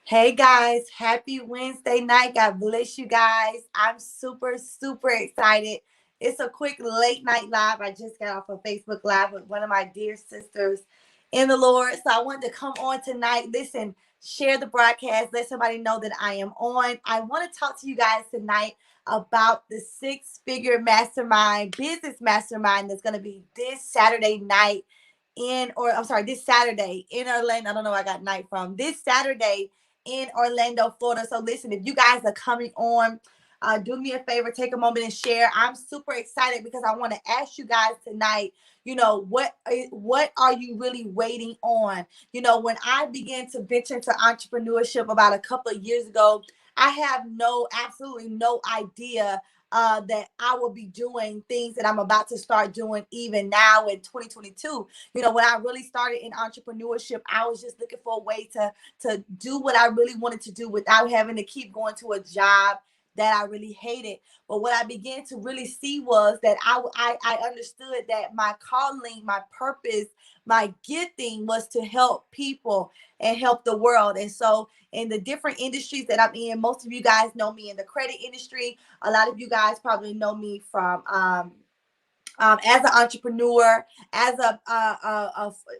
Hey guys, happy Wednesday night. God bless you guys. I'm super excited. It's a quick late night live. I just got off of Facebook Live with one of my dear sisters in the Lord. So I wanted to come on tonight. Listen, share the broadcast, let somebody know that I am on. I want to talk to you guys tonight about the six-figure mastermind, business mastermind that's going to be this Saturday night this Saturday in Orlando. I don't know where I got night from. This Saturday in Orlando, Florida. So listen, if you guys are coming on, do me a favor, take a moment and share. I'm super excited because I want to ask you guys tonight, what are you really waiting on? When I began to venture into entrepreneurship about a couple of years ago, I have absolutely no idea that I will be doing things that I'm about to start doing even now in 2022. When I really started in entrepreneurship, I was just looking for a way to do what I really wanted to do without having to keep going to a job that I really hated. But what I began to really see was that I understood that my calling, my purpose, my gifting was to help people and help the world. And so in the different industries that I'm in, most of you guys know me in the credit industry. A lot of you guys probably know me from as an entrepreneur, as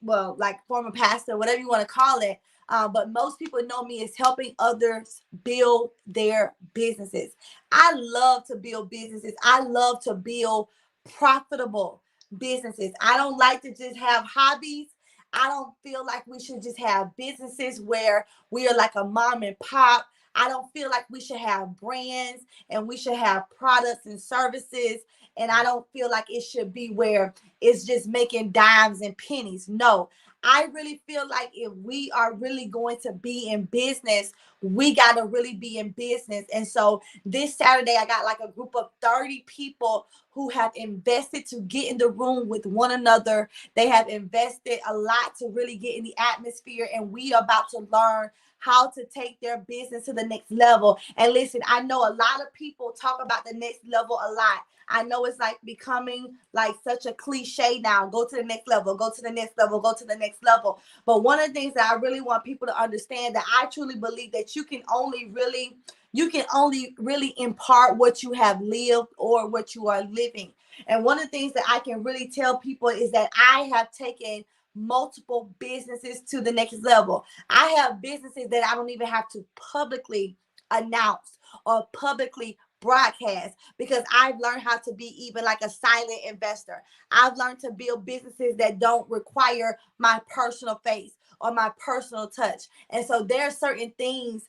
like former pastor, whatever you want to call it. But most people know me as helping others build their businesses. I love to build businesses. I love to build profitable businesses. I don't like to just have hobbies. I don't feel like we should just have businesses where we are like a mom and pop. I don't feel like we should have brands and we should have products and services, and I don't feel like it should be where it's just making dimes and pennies. No, I really feel like if we are really going to be in business, we got to really be in business. And so this Saturday, I got like a group of 30 people who have invested to get in the room with one another. They have invested a lot to really get in the atmosphere, and we are about to learn how to take their business to the next level. And listen, I know a lot of people talk about the next level a lot. I know it's like becoming like such a cliche now. Go to the next level, go to the next level, go to the next level. But one of the things that I really want people to understand, that I truly believe that you can only really impart what you have lived or what you are living. And one of the things that I can really tell people is that I have taken multiple businesses to the next level. I have businesses that I don't even have to publicly announce or publicly broadcast, because I've learned how to be even like a silent investor. I've learned to build businesses that don't require my personal face or my personal touch. And so there are certain things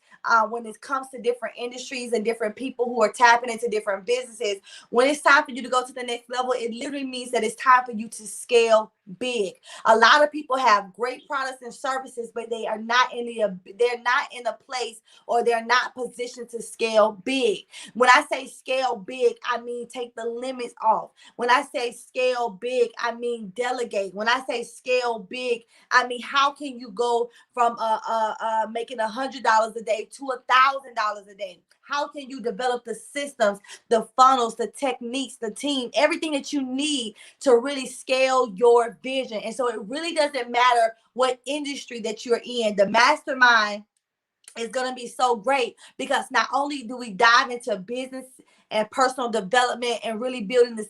when it comes to different industries and different people who are tapping into different businesses. When it's time for you to go to the next level, it literally means that it's time for you to scale big. A lot of people have great products and services, but they're not in a place, or they're not positioned to scale big. When I say scale big, I mean take the limits off. When I say scale big, I mean delegate. When I say scale big, I mean how can you go from making $100 a day to $1,000 a day? How can you develop the systems, the funnels, the techniques, the team, everything that you need to really scale your vision? And so it really doesn't matter what industry that you're in. The mastermind is going to be so great, because not only do we dive into business and personal development and really building the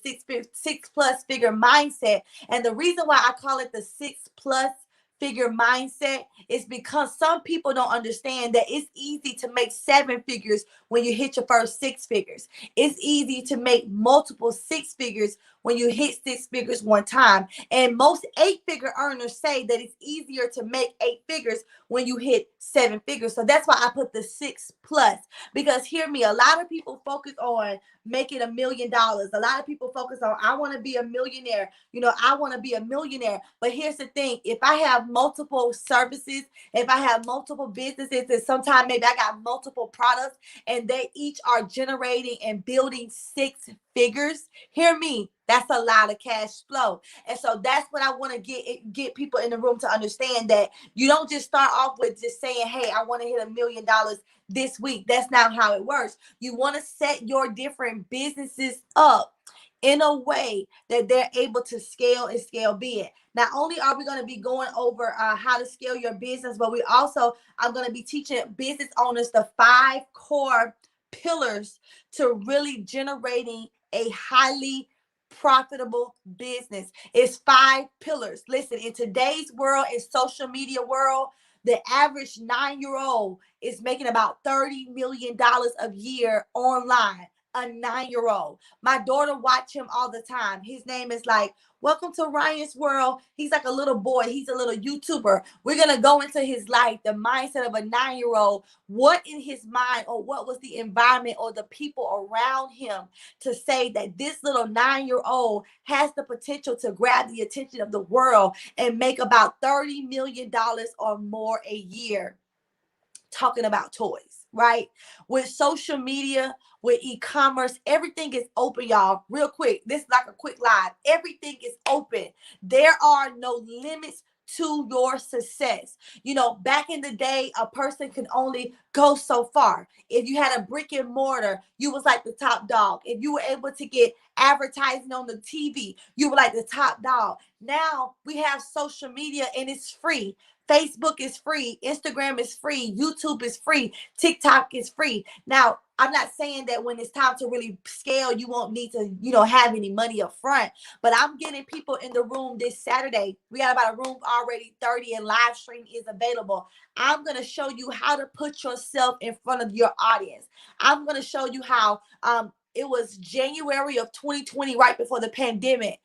six plus figure mindset. And the reason why I call it the six plus figure mindset is because some people don't understand that it's easy to make seven figures when you hit your first six figures. It's easy to make multiple six figures when you hit six figures one time. And most eight-figure earners say that it's easier to make eight figures when you hit seven figures. So that's why I put the six plus. Because hear me, a lot of people focus on making $1 million. A lot of people focus on, I want to be a millionaire. I want to be a millionaire. But here's the thing: if I have multiple services, if I have multiple businesses, and sometimes maybe I got multiple products, and they each are generating and building six figures, hear me, that's a lot of cash flow. And so that's what I want to get people in the room to understand, that you don't just start off with just saying, hey, I want to hit $1 million this week. That's not how it works. You want to set your different businesses up in a way that they're able to scale and scale big. Not only are we going to be going over how to scale your business, but we also are going to be teaching business owners the 5 core pillars to really generating a highly profitable business. It's 5 pillars. Listen, in today's world, in social media world, the average 9-year-old is making about $30 million a year online. A 9-year-old. My daughter watch him all the time. His name is like, welcome to Ryan's world. He's like a little boy. He's a little YouTuber. We're going to go into his life, the mindset of a 9-year-old, what in his mind or what was the environment or the people around him to say that this little 9-year-old has the potential to grab the attention of the world and make about $30 million or more a year talking about toys, right? With social media, with e-commerce, everything is open, y'all. Real quick, this is like a quick live. Everything is open. There are no limits to your success. You know, back in the day, a person can only go so far. If you had a brick and mortar, you was like the top dog. If you were able to get advertising on the TV, you were like the top dog. Now we have social media and it's free. Facebook is free, Instagram is free, YouTube is free, TikTok is free. Now, I'm not saying that when it's time to really scale, you won't need to, have any money up front. But I'm getting people in the room this Saturday. We got about a room already 30 and live stream is available. I'm going to show you how to put yourself in front of your audience. I'm going to show you how it was January of 2020, right before the pandemic.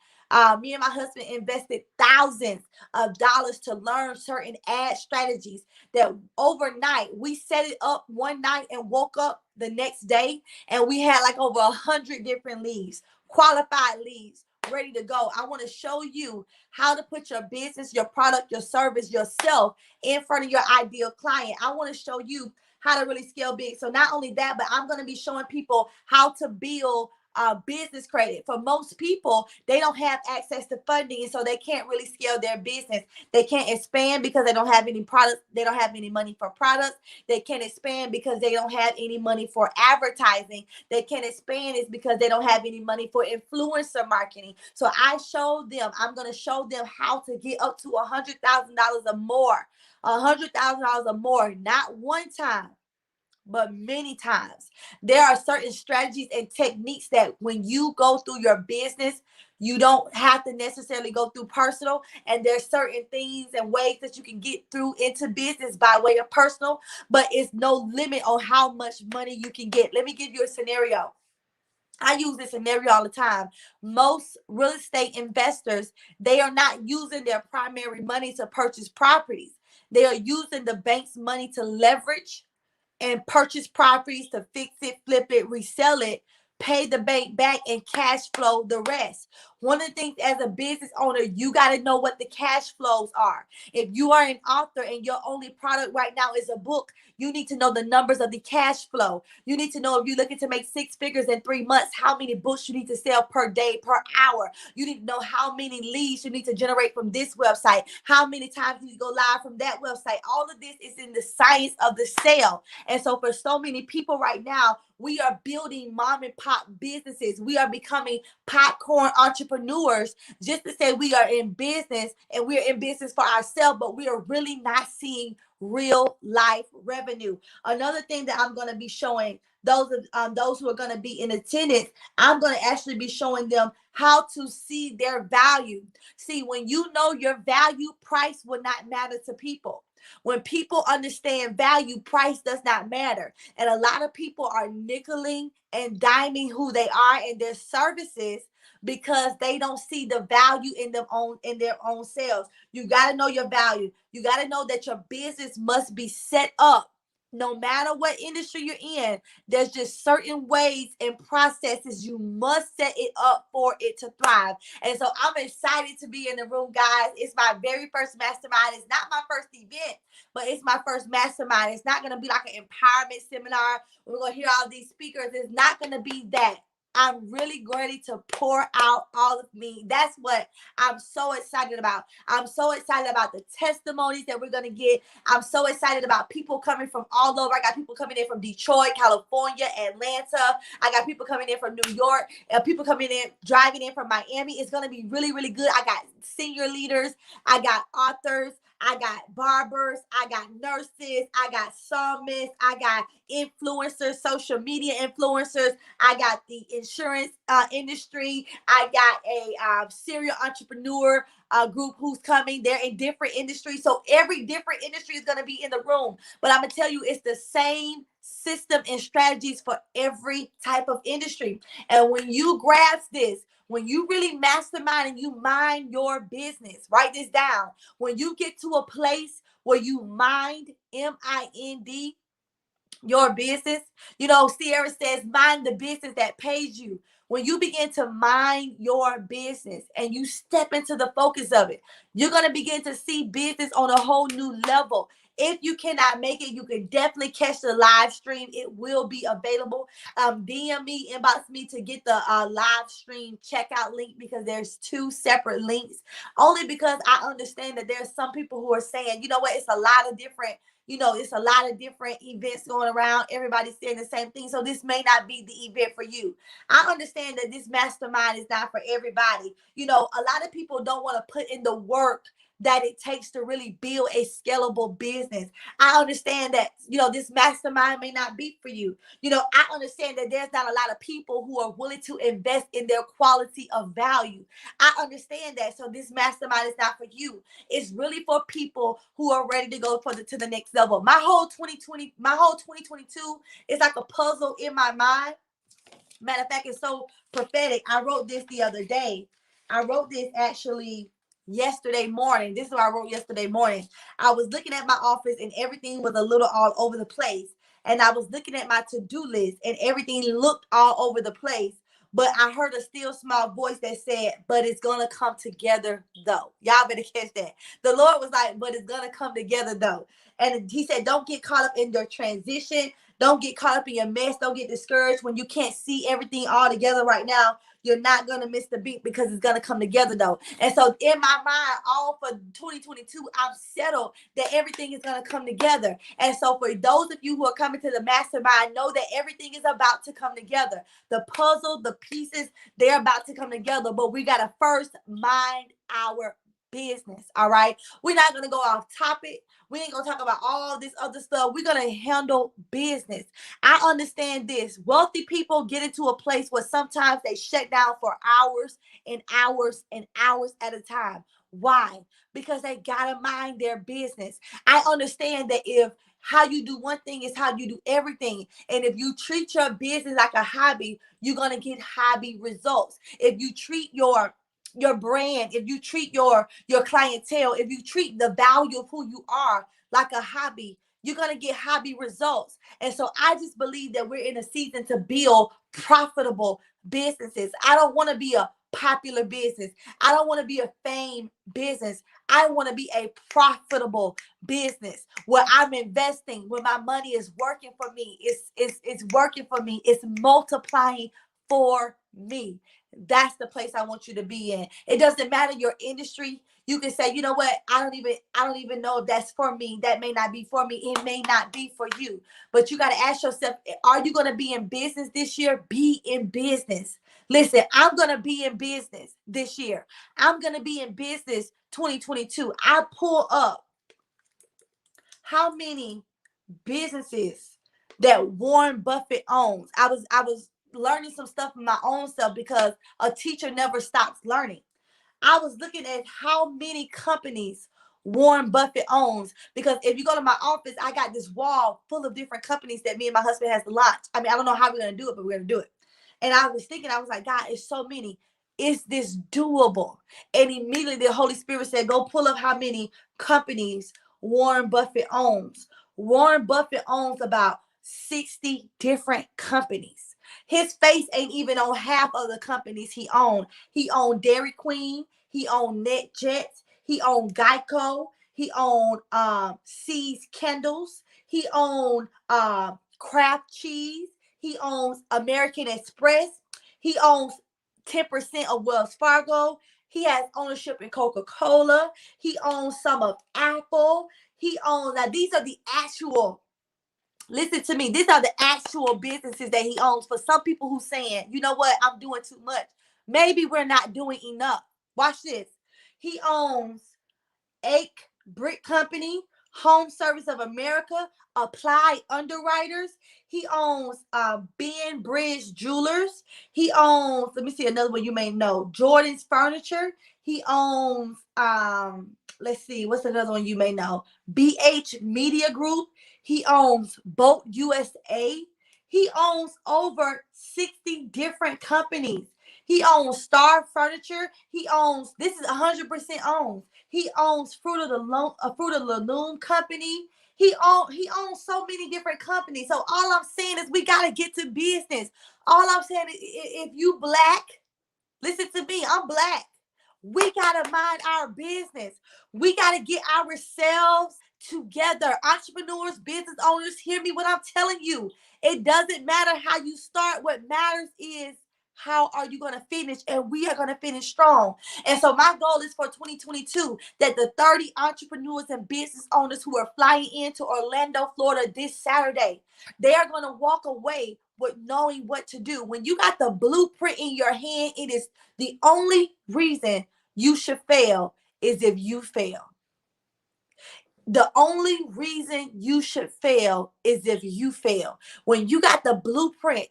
Me and my husband invested thousands of dollars to learn certain ad strategies that overnight we set it up one night and woke up the next day and we had like over 100 different leads, qualified leads, ready to go. I want to show you how to put your business, your product, your service, yourself in front of your ideal client. I want to show you how to really scale big. So not only that, but I'm going to be showing people how to build business credit. For most people, they don't have access to funding, and so they can't really scale their business. They can't expand because they don't have any products. They don't have any money for products. They can't expand because they don't have any money for advertising. They can't expand is because they don't have any money for influencer marketing. So I showed them, I'm going to show them how to get up to $100,000 or more. $100,000 or more, not one time, but many times. There are certain strategies and techniques that when you go through your business, you don't have to necessarily go through personal. And there's certain things and ways that you can get through into business by way of personal, but it's no limit on how much money you can get. Let me give you a scenario. I use this scenario all the time. Most real estate investors, they are not using their primary money to purchase properties. They are using the bank's money to leverage and purchase properties, to fix it, flip it, resell it, pay the bank back, and cash flow the rest. One of the things as a business owner, you got to know what the cash flows are. If you are an author and your only product right now is a book, you need to know the numbers of the cash flow. You need to know if you're looking to make 6 figures in 3 months, how many books you need to sell per day, per hour. You need to know how many leads you need to generate from this website, how many times you need to go live from that website. All of this is in the science of the sale. And so for so many people right now, we are building mom and pop businesses. We are becoming popcorn entrepreneurs just to say we are in business and we're in business for ourselves, but we are really not seeing real life revenue. Another thing that I'm going to be showing those who are going to be in attendance, I'm going to actually be showing them how to see their value. See, when you know your value, price will not matter to people. When people understand value, price does not matter. And a lot of people are nickeling and diming who they are in their services because they don't see the value in their own sales. You got to know your value. You got to know that your business must be set up. No matter what industry you're in, there's just certain ways and processes you must set it up for it to thrive. And so I'm excited to be in the room, guys. It's my very first mastermind. It's not my first event, but it's my first mastermind. It's not going to be like an empowerment seminar. We're going to hear all these speakers. It's not going to be that. I'm really ready to pour out all of me. That's what I'm so excited about. I'm so excited about the testimonies that we're going to get. I'm so excited about people coming from all over. I got people coming in from Detroit, California, Atlanta. I got people coming in from New York, and people coming in, driving in from Miami. It's going to be really, really good. I got senior leaders. I got authors. I got barbers, I got nurses, I got psalmists, I got influencers, social media influencers, I got the insurance industry, I got a serial entrepreneur group who's coming. They're in different industries, so every different industry is going to be in the room. But I'm going to tell you, it's the same system and strategies for every type of industry. And when you grasp this, when you really mastermind and you mind your business, write this down. When you get to a place where you mind, M-I-N-D, your business, you know, Sierra says, mind the business that pays you. When you begin to mind your business and you step into the focus of it, you're going to begin to see business on a whole new level. If you cannot make it, you can definitely catch the live stream. It will be available. DM me, inbox me to get the live stream checkout link, because there's two separate links. Only because I understand that there's some people who are saying, you know what, it's a lot of different, it's a lot of different events going around. Everybody's saying the same thing. So this may not be the event for you. I understand that this mastermind is not for everybody. A lot of people don't want to put in the work that it takes to really build a scalable business. I understand that, this mastermind may not be for you. I understand that there's not a lot of people who are willing to invest in their quality of value. I understand that. So this mastermind is not for you. It's really for people who are ready to go to the next level. My whole 2022 is like a puzzle in my mind. Matter of fact, it's so prophetic. I wrote this the other day. I wrote this actually yesterday morning. This is what I wrote yesterday morning. I was looking at my office and everything was a little all over the place. And I was looking at my to-do list and everything looked all over the place. But I heard a still small voice that said, but it's going to come together though. Y'all better catch that. The Lord was like, but it's going to come together though. And he said, don't get caught up in your transition. Don't get caught up in your mess. Don't get discouraged when you can't see everything all together right now. You're not going to miss the beat, because it's going to come together though. And so in my mind, all for 2022, I'm settled that everything is going to come together. And so for those of you who are coming to the mastermind, know that everything is about to come together. The puzzle, the pieces, they're about to come together. But we got to first mind our business. All right. We're not going to go off topic. We ain't going to talk about all this other stuff. We're going to handle business. I understand this. Wealthy people get into a place where sometimes they shut down for hours and hours and hours at a time. Why? Because they got to mind their business. I understand that if how you do one thing is how you do everything. And if you treat your business like a hobby, you're going to get hobby results. If you treat your brand, if you treat your clientele, if you treat the value of who you are like a hobby, you're going to get hobby results. And so I just believe that we're in a season to build profitable businesses. I don't want to be a popular business. I don't want to be a fame business. I want to be a profitable business where I'm investing, where my money is working for me. It's working for me. It's multiplying for me. That's the place I want you to be in. It doesn't matter your industry. You can say, you know what? I don't even know if that's for me. That may not be for me. It may not be for you. But you got to ask yourself, are you going to be in business this year? Be in business. Listen, I'm going to be in business this year. I'm going to be in business 2022. I pull up how many businesses that Warren Buffett owns. I was learning some stuff for my own self, because a teacher never stops learning. I was looking at how many companies Warren Buffett owns, because if you go to my office, I got this wall full of different companies that me and my husband has to launch. I mean, I don't know how we're going to do it, but we're going to do it. And I was thinking, I was like, God, it's so many. Is this doable? And immediately the Holy Spirit said, go pull up how many companies Warren Buffett owns. Warren Buffett owns about 60 different companies. His face ain't even on half of the companies he owned. He owned Dairy Queen. He owned NetJets. He owned Geico. He owned See's Candles. He owned Kraft Cheese. He owns American Express. He owns 10% of Wells Fargo. He has ownership in Coca-Cola. He owns some of Apple. He owns, now these are the actual, listen to me, these are the actual businesses that he owns. For some people who saying, you know what, I'm doing too much. Maybe we're not doing enough. Watch this. He owns Ake Brick Company, Home Service of America, Applied Underwriters. He owns Ben Bridge Jewelers. He owns, let me see another one you may know, Jordan's Furniture. He owns, let's see, what's another one you may know? BH Media Group. He owns Boat USA. He owns over 60 different companies. He owns Star Furniture. He owns, this is 100% owned. He owns Fruit of the Loom Company. He owns so many different companies. So all I'm saying is we gotta get to business. All I'm saying is if you black, listen to me, I'm black. We gotta mind our business. We gotta get ourselves together. Entrepreneurs, business owners, hear me what I'm telling you. It doesn't matter how you start. What matters is how are you going to finish? And we are going to finish strong. And so my goal is for 2022 that the 30 entrepreneurs and business owners who are flying into Orlando, Florida this Saturday, they are going to walk away with knowing what to do. When you got the blueprint in your hand, it is the only reason you should fail is if you fail. The only reason you should fail is if you fail. When you got the blueprint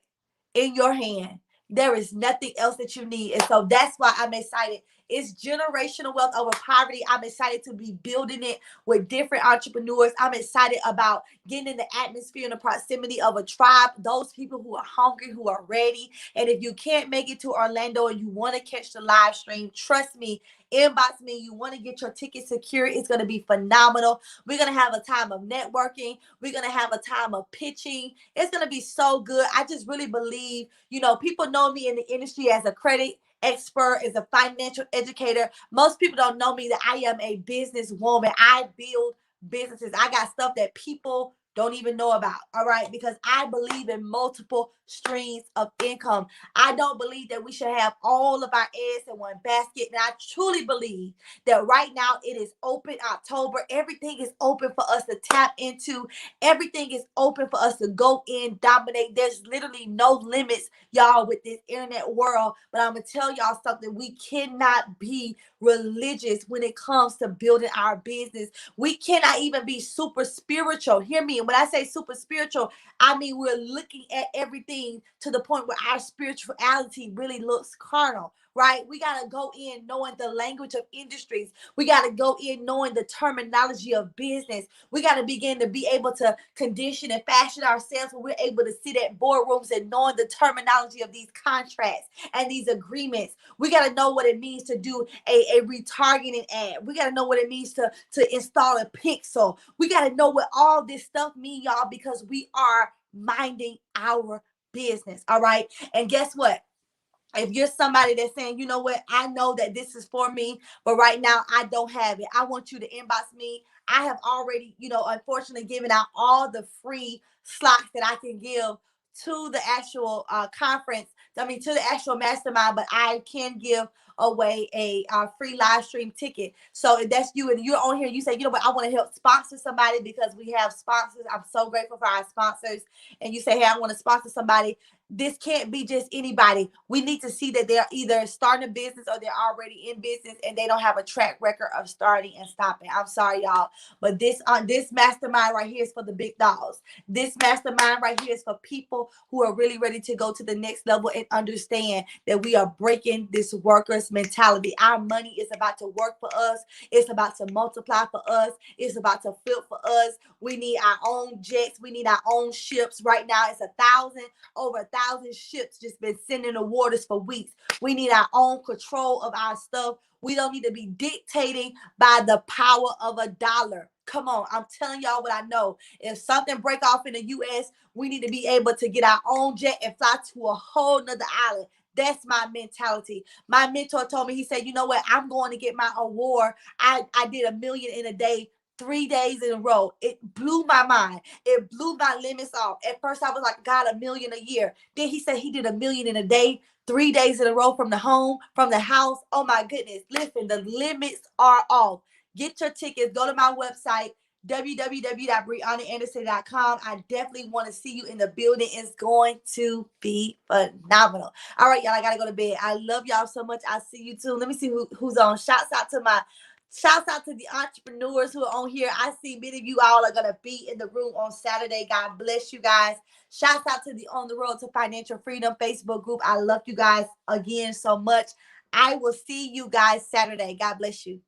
in your hand, there is nothing else that you need. And so that's why I'm excited. It's generational wealth over poverty. I'm excited to be building it with different entrepreneurs. I'm excited about getting in the atmosphere and the proximity of a tribe, those people who are hungry, who are ready. And if you can't make it to Orlando and you want to catch the live stream, trust me, inbox me. You want to get your ticket secure. It's going to be phenomenal. We're going to have a time of networking. We're going to have a time of pitching. It's going to be so good. I just really believe, people know me in the industry as a credit expert, as a financial educator. Most people don't know me that I am a businesswoman. I build businesses. I got stuff that people don't even know about. All right. Because I believe in multiple streams of income. I don't believe that we should have all of our eggs in one basket. And I truly believe that right now it is open October. Everything is open for us to tap into. Everything is open for us to go in, dominate. There's literally no limits, y'all, with this internet world. But I'm going to tell y'all something. We cannot be religious when it comes to building our business. We cannot even be super spiritual. Hear me. And when I say super spiritual, I mean we're looking at everything to the point where our spirituality really looks carnal, right? We got to go in knowing the language of industries. We got to go in knowing the terminology of business. We got to begin to be able to condition and fashion ourselves when we're able to sit at boardrooms and knowing the terminology of these contracts and these agreements. We got to know what it means to do a retargeting ad. We got to know what it means to install a pixel. We got to know what all this stuff means, y'all, because we are minding our business. All right. And guess what? If you're somebody that's saying, you know what, I know that this is for me, but right now I don't have it, I want you to inbox me. I have already, unfortunately given out all the free slots that I can give to the actual conference. To the actual mastermind, but I can give away a free live stream ticket. So if that's you and you're on here, you say, you know what, I want to help sponsor somebody because we have sponsors. I'm so grateful for our sponsors. And you say, hey, I want to sponsor somebody. This can't be just anybody. We need to see that they're either starting a business or they're already in business and they don't have a track record of starting and stopping. I'm sorry, y'all, but this mastermind right here is for the big dogs. This mastermind right here is for people who are really ready to go to the next level and understand that we are breaking this workers mentality. Our money is about to work for us. It's about to multiply for us. It's about to flip for us. We need our own jets. We need our own ships. Right now, it's over 1,000 ships just been sending the waters for weeks. We need our own control of our stuff. We don't need to be dictating by the power of a dollar. Come on, I'm telling y'all what I know. If something break off in the U.S., we need to be able to get our own jet and fly to a whole nother island. That's my mentality. My mentor told me, he said, you know what? I'm going to get my award. I did $1 million in a day 3 days in a row. It blew my mind. It blew my limits off. At first, I was like, God, $1 million a year. Then he said he did $1 million in a day, 3 days in a row from the home, from the house. Oh my goodness. Listen, the limits are off. Get your tickets. Go to my website, www.briannaanderson.com. I definitely want to see you in the building. It's going to be phenomenal. All right, y'all, I gotta go to bed. I love y'all so much. I'll see you too. Let me see who's on. Shouts out to the entrepreneurs who are on here. I see many of you all are gonna be in the room on Saturday. God bless you guys. Shouts out to the On the Road to Financial Freedom Facebook group. I love you guys again so much. I will see you guys Saturday. God bless you.